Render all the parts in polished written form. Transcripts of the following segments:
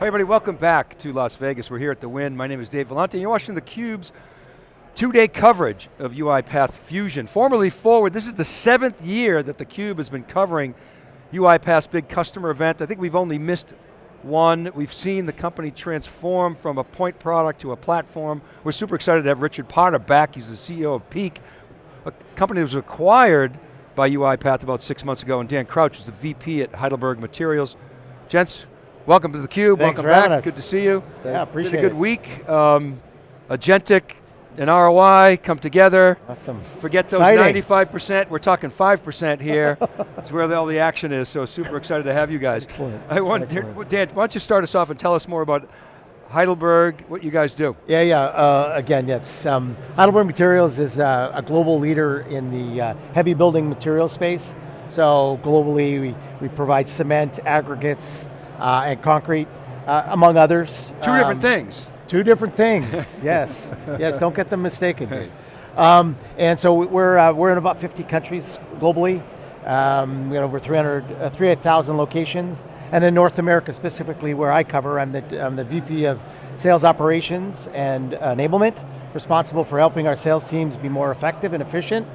Hi everybody, welcome back to Las Vegas. We're here at the Wynn. My name is Dave Vellante. You're watching theCUBE's two-day coverage of UiPath Fusion, formerly Forward. This is the 7th year that theCUBE has been covering UiPath's big customer event. I think we've only missed one. We've seen the company transform from a point product to a platform. We're super excited to have Richard Potter back. He's the CEO of Peak, a company that was acquired by UiPath about 6 months ago, and Dan Crouch is the VP at Heidelberg Materials. Gents, welcome to theCUBE, welcome back, good to see you. Yeah, appreciate it. Been a good week. Agentic and ROI come together. Awesome. Forget those Exciting. 95%, we're talking 5% here. It's where all the action is, so super excited to have you guys. Excellent. Dan, why don't you start us off and tell us more about Heidelberg, what you guys do. Again, yes. Heidelberg Materials is a global leader in the heavy building material space. So globally, we provide cement, aggregates, and concrete, among others. Two different things. Two different things, yes. Yes, don't get them mistaken. And so we're in about 50 countries globally. We got over 300,000 locations. And in North America specifically, where I cover, I'm the VP of Sales Operations and Enablement, responsible for helping our sales teams be more effective and efficient,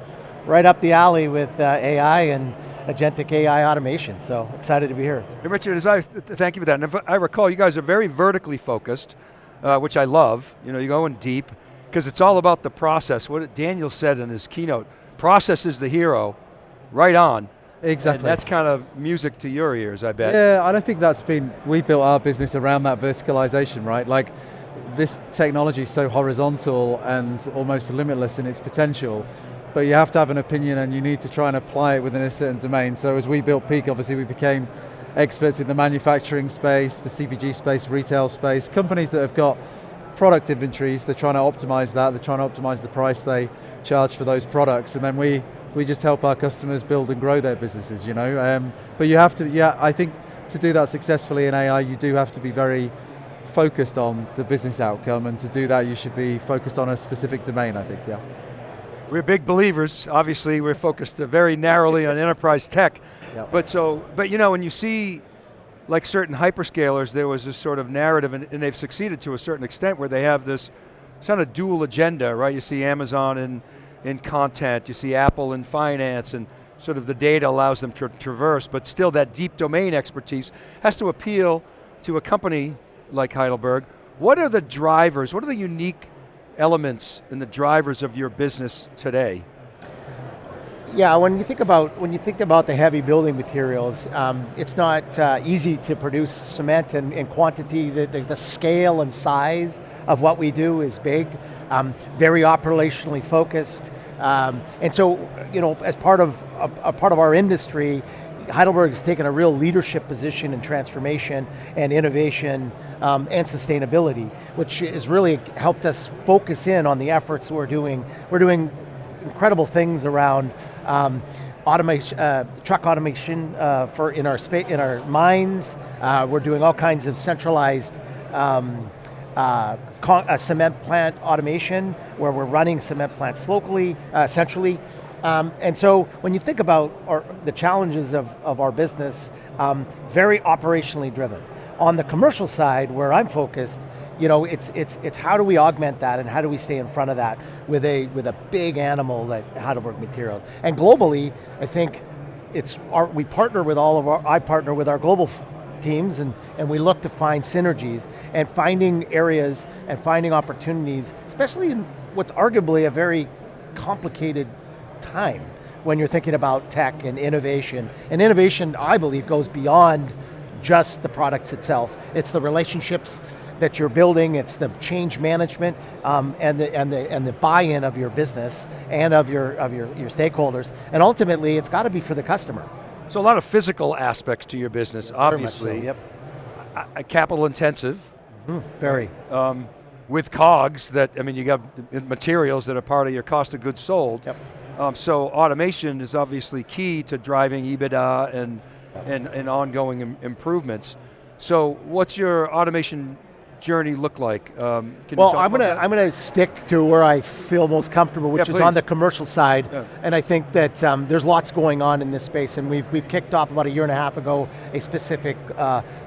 right up the alley with AI and Agentic AI automation, so excited to be here. Hey Richard, thank you for that. And if I recall, you guys are very vertically focused, which I love. You know, you're going deep, because it's all about the process. What Daniel said in his keynote, process is the hero, right on. Exactly. And that's kind of music to your ears, I bet. Yeah, I don't think we built our business around that verticalization, right? Like, this technology is so horizontal and almost limitless in its potential, but you have to have an opinion and you need to try and apply it within a certain domain. So as we built Peak, obviously we became experts in the manufacturing space, the CPG space, retail space, companies that have got product inventories, they're trying to optimize that, they're trying to optimize the price they charge for those products, and then we just help our customers build and grow their businesses, you know. But you have to, I think to do that successfully in AI, you do have to be very focused on the business outcome, and to do that you should be focused on a specific domain, I think, yeah. We're big believers. Obviously, we're focused very narrowly on enterprise tech. Yep. But you know, when you see like certain hyperscalers, there was this sort of narrative, and they've succeeded to a certain extent, where they have this kind of dual agenda, right? You see Amazon in content, you see Apple in finance, and sort of the data allows them to traverse, but still that deep domain expertise has to appeal to a company like Heidelberg. What are the drivers, what are the unique elements and the drivers of your business today? Yeah, when you think about the heavy building materials, it's not easy to produce cement in quantity. The scale and size of what we do is big, very operationally focused, and so, you know, as part of our industry, Heidelberg has taken a real leadership position in transformation and innovation and sustainability, which has really helped us focus in on the efforts we're doing. We're doing incredible things around automation, truck automation in our mines. We're doing all kinds of centralized cement plant automation, where we're running cement plants locally, centrally. And so when you think about the challenges of our business, it's very operationally driven. On the commercial side, where I'm focused, you know, it's how do we augment that and how do we stay in front of that with a big animal like Heidelberg Materials. And globally, I think I partner with our global teams, and we look to find synergies and finding areas and finding opportunities, especially in what's arguably a very complicated time when you're thinking about tech and innovation. And innovation, I believe, goes beyond just the products itself. It's the relationships that you're building, it's the change management, and the buy-in of your business and of your stakeholders. And ultimately, it's got to be for the customer. So a lot of physical aspects to your business, obviously. So, yep. Capital intensive. Very. With COGS that, I mean, you got materials that are part of your cost of goods sold. Yep. So automation is obviously key to driving EBITDA and ongoing improvements. So what's your automation journey look like? Can you Well, talk about that? I'm going to stick to where I feel most comfortable, which Yeah, is on please. the commercial side. Yeah. And I think that there's lots going on in this space, and we've kicked off about a year and a half ago a specific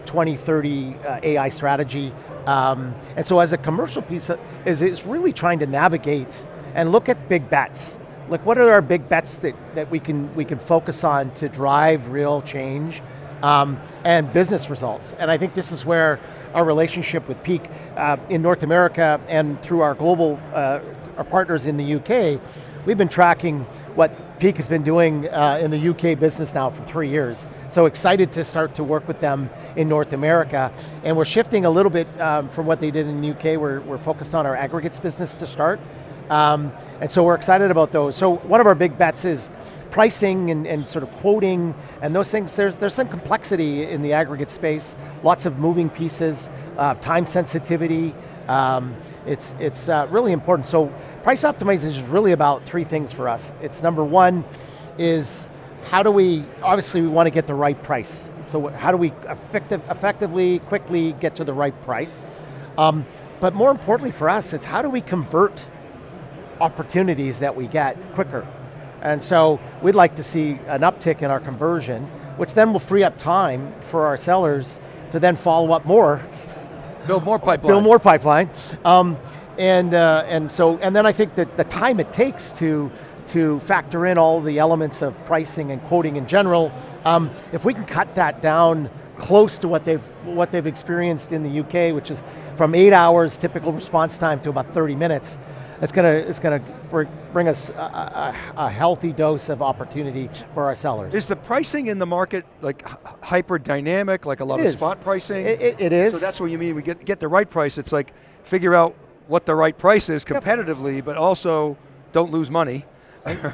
2030 AI strategy. And so as a commercial piece, is really trying to navigate and look at big bets. Like, what are our big bets that we can focus on to drive real change and business results? And I think this is where our relationship with Peak in North America and through our global our partners in the UK, we've been tracking what Peak has been doing in the UK business now for 3 years. So excited to start to work with them in North America. And we're shifting a little bit from what they did in the UK. We're focused on our aggregates business to start. And so we're excited about those. So one of our big bets is pricing and sort of quoting and those things. There's some complexity in the aggregate space, lots of moving pieces, time sensitivity. It's really important. So price optimization is really about 3 things for us. It's number 1 is how do we, obviously we want to get the right price. So how do we effectively, quickly get to the right price? But more importantly for us, it's how do we convert opportunities that we get quicker? And so we'd like to see an uptick in our conversion, which then will free up time for our sellers to then follow up more. Build more pipeline. Build more pipeline. And then I think that the time it takes to factor in all the elements of pricing and quoting in general, if we can cut that down close to what they've experienced in the UK, which is from 8 hours typical response time to about 30 minutes, it's going to bring us a healthy dose of opportunity for our sellers. Is the pricing in the market like hyper dynamic, like a lot of spot pricing? It is. So that's what you mean, we get the right price. It's like figure out what the right price is competitively, but also don't lose money,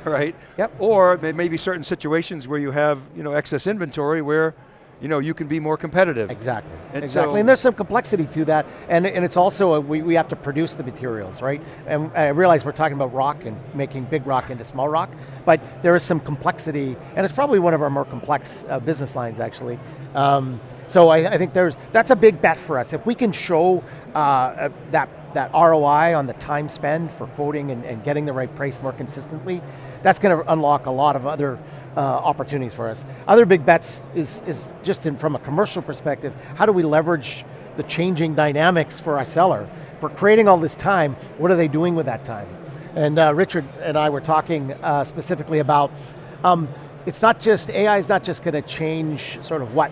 right? Yep. Or there may be certain situations where you have excess inventory where you can be more competitive. Exactly, and exactly. So, and there's some complexity to that, and it's also, we have to produce the materials, right? And I realize we're talking about rock and making big rock into small rock, but there is some complexity, and it's probably one of our more complex business lines, actually. So I think that's a big bet for us. If we can show that ROI on the time spend for quoting and getting the right price more consistently, that's going to unlock a lot of other opportunities for us. Other big bets is just from a commercial perspective, how do we leverage the changing dynamics for our seller? For creating all this time, what are they doing with that time? And Richard and I were talking specifically about, it's not just, AI is not just going to change sort of what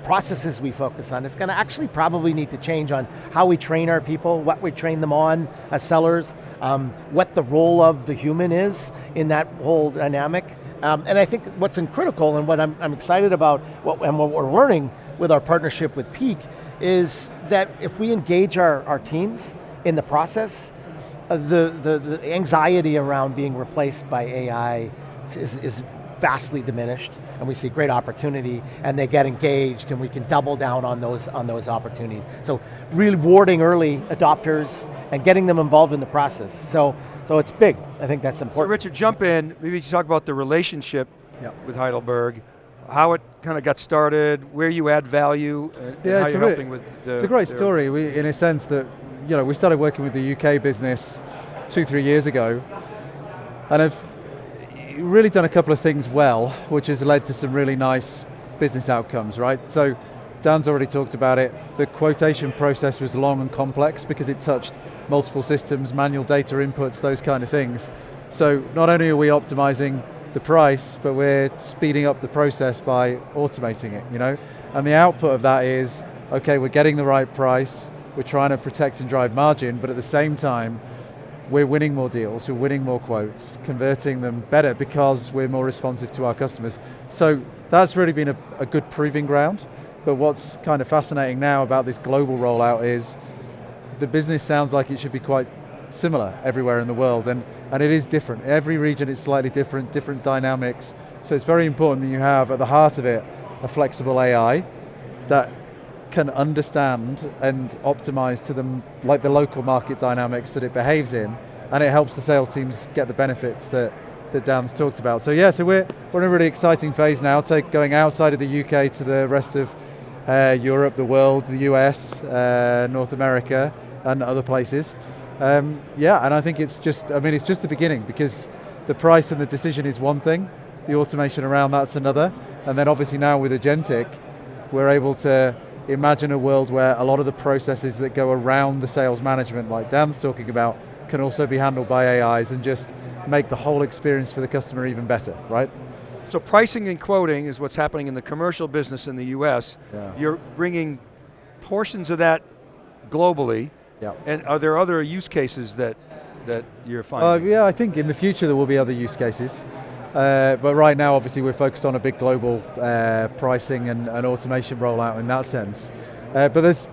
processes we focus on. It's going to actually probably need to change on how we train our people, what we train them on as sellers, what the role of the human is in that whole dynamic. And I think what's critical and what I'm excited about what we're learning with our partnership with Peak is that if we engage our teams in the process, the anxiety around being replaced by AI is vastly diminished, and we see great opportunity, and they get engaged, and we can double down on those opportunities. So really rewarding early adopters and getting them involved in the process. So it's big. I think that's important. So Richard, jump in. Maybe you talk about the relationship with Heidelberg, how it kind of got started, where you add value, and how you're helping with the... It's a great story, in a sense that, we started working with the UK business 2-3 years ago, and have really done a couple of things well, which has led to some really nice business outcomes, right? So Dan's already talked about it. The quotation process was long and complex because it touched multiple systems, manual data inputs, those kind of things. So not only are we optimizing the price, but we're speeding up the process by automating it, And the output of that is, okay, we're getting the right price, we're trying to protect and drive margin, but at the same time, we're winning more deals, we're winning more quotes, converting them better because we're more responsive to our customers. So that's really been a good proving ground, but what's kind of fascinating now about this global rollout is the business sounds like it should be quite similar everywhere in the world, and it is different. Every region is slightly different dynamics, so it's very important that you have at the heart of it a flexible AI that can understand and optimize to them like the local market dynamics that it behaves in, and it helps the sales teams get the benefits that Dan's talked about. So we're in a really exciting phase now, going outside of the UK to the rest of Europe, the world, the US, North America, and other places. Yeah, and I think it's just the beginning, because the price and the decision is one thing, the automation around that's another, and then obviously now with Agentic, we're able to imagine a world where a lot of the processes that go around the sales management, like Dan's talking about, can also be handled by AIs and just make the whole experience for the customer even better, right? So pricing and quoting is what's happening in the commercial business in the US. Yeah. You're bringing portions of that globally, Yeah. and are there other use cases that you're finding? Yeah, I think in the future there will be other use cases. But right now, obviously, we're focused on a big global pricing and automation rollout in that sense. But there's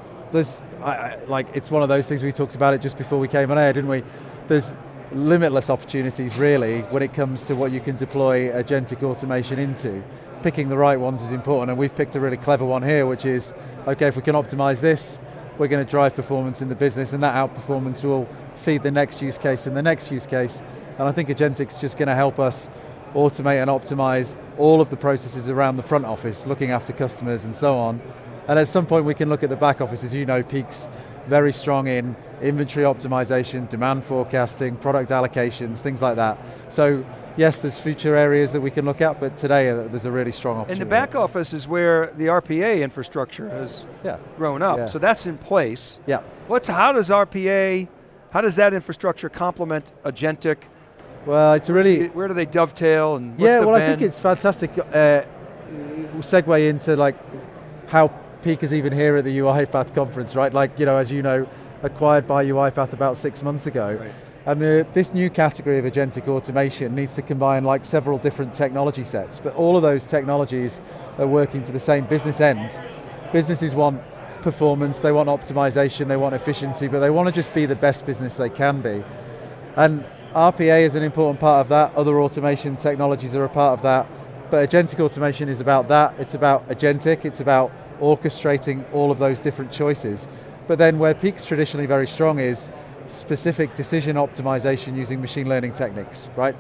like, it's one of those things, we talked about it just before we came on air, didn't we? There's limitless opportunities, really, when it comes to what you can deploy agentic automation into. Picking the right ones is important, and we've picked a really clever one here, which is, okay, if we can optimize this, we're going to drive performance in the business, and that outperformance will feed the next use case and the next use case. And I think Agentic's just going to help us automate and optimize all of the processes around the front office, looking after customers and so on. And at some point we can look at the back office. As you know, Peak's very strong in inventory optimization, demand forecasting, product allocations, things like that. So yes, there's future areas that we can look at, but today there's a really strong opportunity. And the back office is where the RPA infrastructure has grown up, so that's in place. Yeah. How does that infrastructure complement Agentic? Well, it's a really... Where do they dovetail, and what's the I think it's fantastic. Segue into like how Peak is even here at the UiPath conference, right? Like, as you know, acquired by UiPath about 6 months ago. Right. And this new category of agentic automation needs to combine like several different technology sets, but all of those technologies are working to the same business end. Businesses want performance, they want optimization, they want efficiency, but they want to just be the best business they can be. And RPA is an important part of that, other automation technologies are a part of that, but agentic automation is about that. It's about agentic, it's about orchestrating all of those different choices. But then where Peak's traditionally very strong is specific decision optimization using machine learning techniques, right?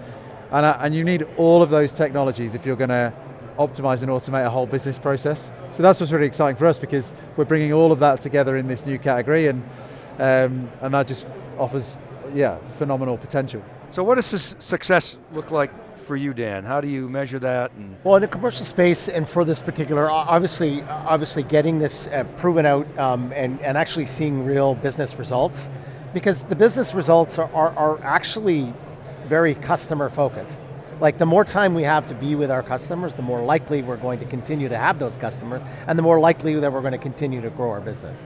And you need all of those technologies if you're going to optimize and automate a whole business process. So that's what's really exciting for us, because we're bringing all of that together in this new category, and that just offers, phenomenal potential. So what does success look like for you, Dan? How do you measure that? Well, in the commercial space, and for this particular, obviously getting this proven out and actually seeing real business results, because the business results are actually very customer focused. Like, the more time we have to be with our customers, the more likely we're going to continue to have those customers, and the more likely that we're going to continue to grow our business.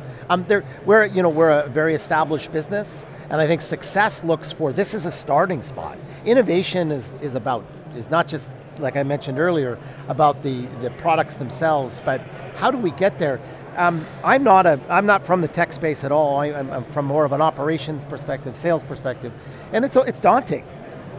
We're a very established business, and I think success looks for, this is a starting spot. Innovation is not just, like I mentioned earlier, about the products themselves, but how do we get there? I'm not from the tech space at all. I'm from more of an operations perspective, sales perspective, and it's daunting.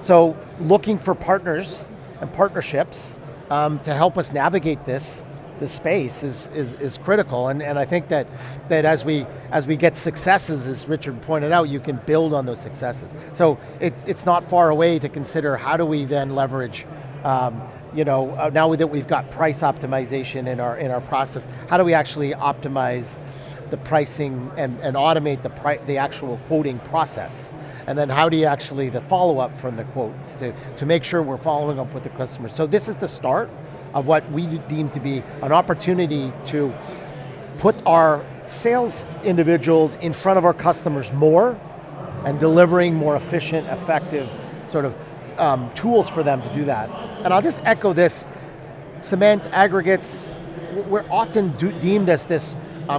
So looking for partners and partnerships to help us navigate this space is critical, and I think that as we get successes, as Richard pointed out, you can build on those successes. So it's not far away to consider how do we then leverage, now that we've got price optimization in our process, how do we actually optimize the pricing and automate the actual quoting process? And then how do you actually, the follow-up from the quotes to make sure we're following up with the customer. So this is the start of what we deem to be an opportunity to put our sales individuals in front of our customers more and delivering more efficient, effective sort of tools for them to do that. And I'll just echo this, cement, aggregates, we're often deemed as this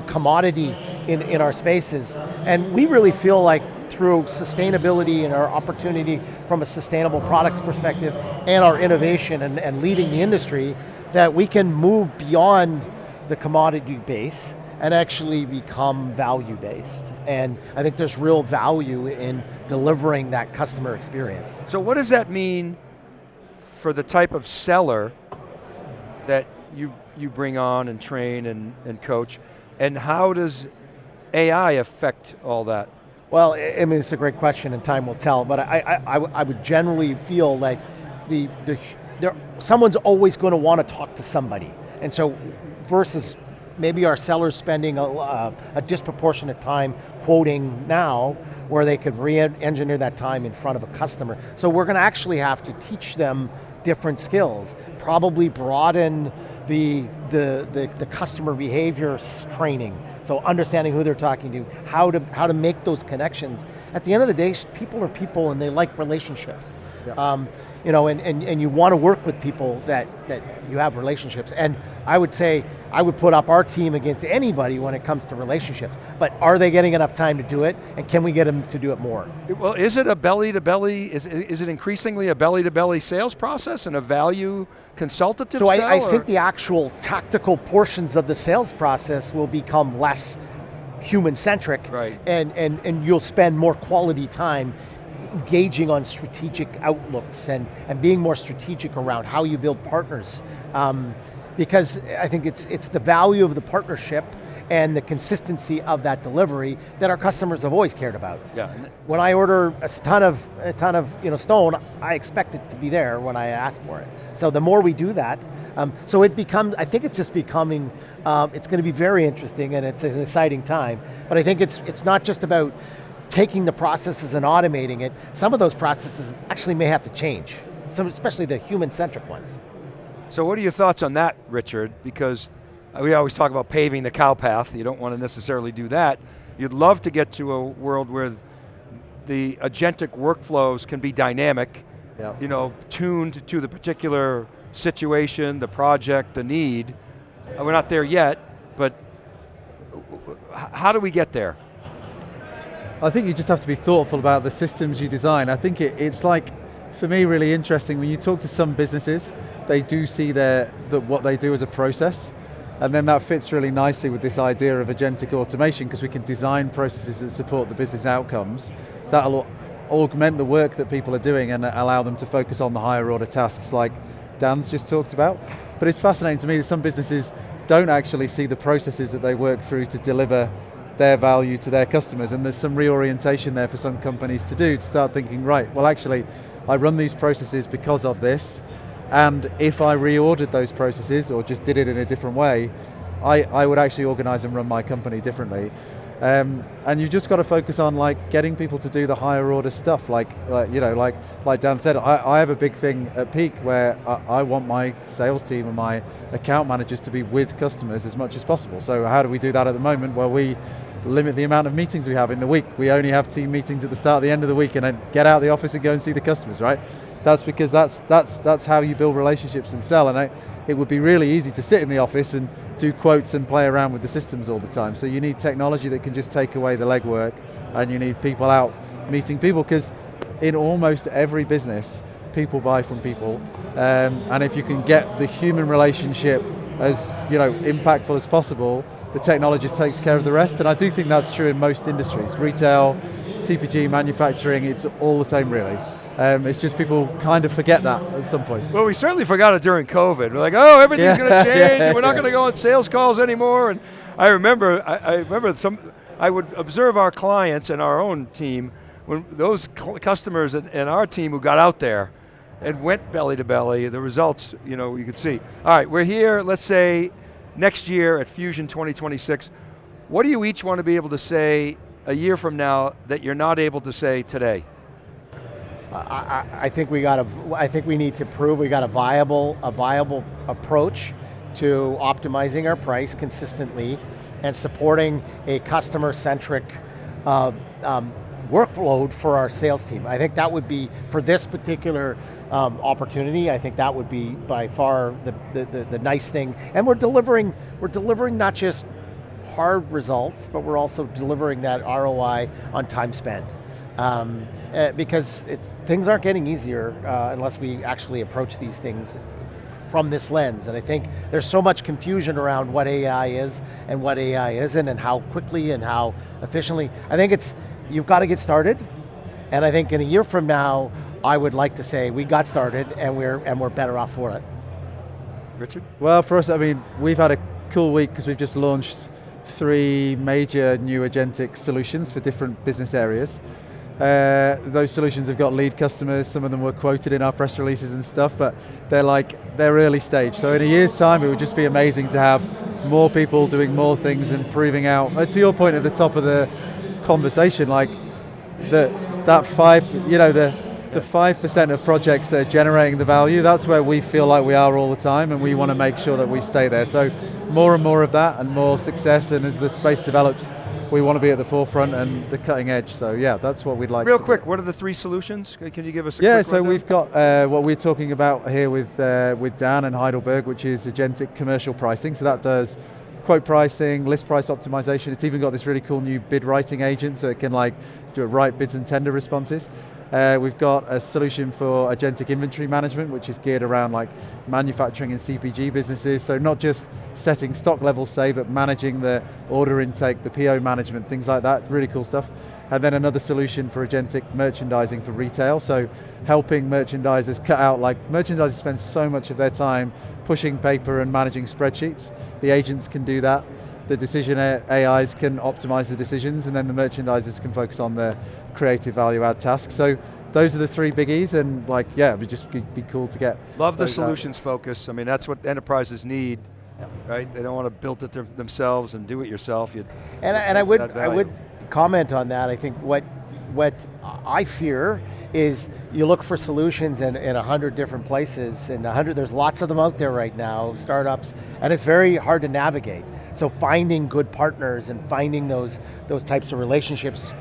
commodity in our spaces, and we really feel like through sustainability and our opportunity from a sustainable products perspective and our innovation and leading the industry, that we can move beyond the commodity base and actually become value-based. And I think there's real value in delivering that customer experience. So what does that mean for the type of seller that you bring on and train and coach, and how does AI affect all that? Well, I mean, it's a great question, and time will tell, but I would generally feel like someone's always going to want to talk to somebody. And so versus maybe our sellers spending a disproportionate time quoting now, where they could re-engineer that time in front of a customer. So we're going to actually have to teach them different skills, probably broaden the customer behavior training. So understanding who they're talking to, how to make those connections. At the end of the day, people are people and they like relationships. Yeah. And you want to work with people that you have relationships. And I would say, I would put up our team against anybody when it comes to relationships. But are they getting enough time to do it? And can we get them to do it more? Well, is it a belly-to-belly, is it increasingly a belly-to-belly sales process and a value consultative sell? So I think or? the actual tactical portions of the sales process will become less human-centric. Right. And you'll spend more quality time engaging on strategic outlooks and being more strategic around how you build partners. Because I think it's the value of the partnership and the consistency of that delivery that our customers have always cared about. Yeah. When I order a ton of stone, I expect it to be there when I ask for it. So the more we do that, so it becomes, I think it's just becoming, it's going to be very interesting and it's an exciting time. But I think it's not just about taking the processes and automating it. Some of those processes actually may have to change, especially the human-centric ones. So what are your thoughts on that, Richard? Because we always talk about paving the cow path. You don't want to necessarily do that. You'd love to get to a world where the agentic workflows can be dynamic, tuned to the particular situation, the project, the need. We're not there yet, but how do we get there? I think you just have to be thoughtful about the systems you design. I think it's like, for me, really interesting when you talk to some businesses, they do see what they do as a process, and then that fits really nicely with this idea of agentic automation, because we can design processes that support the business outcomes that'll augment the work that people are doing and allow them to focus on the higher order tasks like Dan's just talked about. But it's fascinating to me that some businesses don't actually see the processes that they work through to deliver their value to their customers, and there's some reorientation there for some companies to do, to start thinking, right, well actually, I run these processes because of this, and if I reordered those processes or just did it in a different way, I would actually organize and run my company differently. And you just got to focus on getting people to do the higher order stuff, like Dan said, I have a big thing at Peak where I want my sales team and my account managers to be with customers as much as possible. So how do we do that at the moment? Well, we limit the amount of meetings we have in the week. We only have team meetings at the start, the end of the week, and then get out of the office and go and see the customers, right? That's because that's how you build relationships and sell, and it would be really easy to sit in the office and do quotes and play around with the systems all the time. So you need technology that can just take away the legwork, and you need people out meeting people, because in almost every business, people buy from people, and if you can get the human relationship as impactful as possible, the technologist takes care of the rest, and I do think that's true in most industries. Retail, CPG, manufacturing, it's all the same really. It's just people kind of forget that at some point. Well, we certainly forgot it during COVID. We're like, oh, everything's going to change, and we're not going to go on sales calls anymore. And I remember I would observe our clients and our own team, when those customers and our team who got out there and went belly to belly, the results, you could see. All right, we're here, let's say, next year at Fusion 2026. What do you each want to be able to say a year from now that you're not able to say today? I think we need to prove we got a viable approach to optimizing our price consistently and supporting a customer-centric workload for our sales team. I think that would be, for this particular opportunity, I think that would be by far the nice thing. And we're delivering not just hard results, but we're also delivering that ROI on time spent. Because things aren't getting easier unless we actually approach these things from this lens. And I think there's so much confusion around what AI is and what AI isn't, and how quickly and how efficiently. I think you've got to get started. And I think in a year from now, I would like to say we got started and we're better off for it. Richard? Well, for us, we've had a cool week because we've just launched 3 major new agentic solutions for different business areas. Those solutions have got lead customers, some of them were quoted in our press releases and stuff, but they're early stage. So in a year's time, it would just be amazing to have more people doing more things and proving out. To your point at the top of the conversation, like the 5% of projects that are generating the value, that's where we feel like we are all the time, and we want to make sure that we stay there. So more and more of that, and more success, and as the space develops, we want to be at the forefront and the cutting edge. So yeah, that's what we'd like. Real quick, what are the 3 solutions? Can you give us a quick so rundown? we've got what we're talking about here with Dan and Heidelberg, which is agentic commercial pricing. So that does quote pricing, list price optimization. It's even got this really cool new bid writing agent, so it can like write bids and tender responses. We've got a solution for agentic inventory management, which is geared around like manufacturing and CPG businesses. So not just setting stock levels, say, but managing the order intake, the PO management, things like that, really cool stuff. And then another solution for agentic merchandising for retail. So helping merchandisers cut out, like merchandisers spend so much of their time pushing paper and managing spreadsheets. The agents can do that. The decision AIs can optimize the decisions, and then the merchandisers can focus on the creative value add tasks. So those are the 3 biggies, and like, yeah, it would just be cool to get. Love the solutions focus. I mean, that's what enterprises need, right? They don't want to build it themselves and do it yourself. And I would comment on that. I think what I fear is you look for solutions in 100 different places, and there's lots of them out there right now, startups, and it's very hard to navigate. So finding good partners and finding those types of relationships,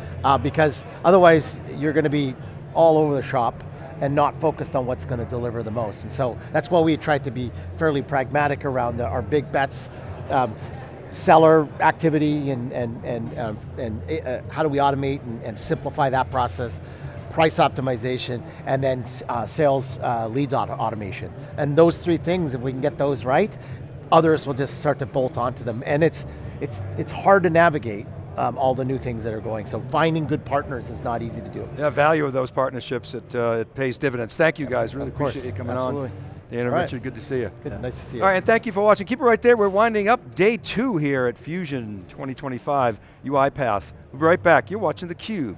because otherwise you're going to be all over the shop and not focused on what's going to deliver the most. And so that's why we tried to be fairly pragmatic around our big bets, seller activity, and how do we automate and simplify that process, price optimization, and then sales leads automation. And those 3 things, if we can get those right, others will just start to bolt onto them. And it's hard to navigate all the new things that are going. So finding good partners is not easy to do. Yeah, value of those partnerships, it pays dividends. Thank you guys, really appreciate you coming on. Dan and Richard, good to see you. Good, nice to see you. All right, and thank you for watching. Keep it right there. We're winding up day 2 here at Fusion 2025 UiPath. We'll be right back. You're watching theCUBE.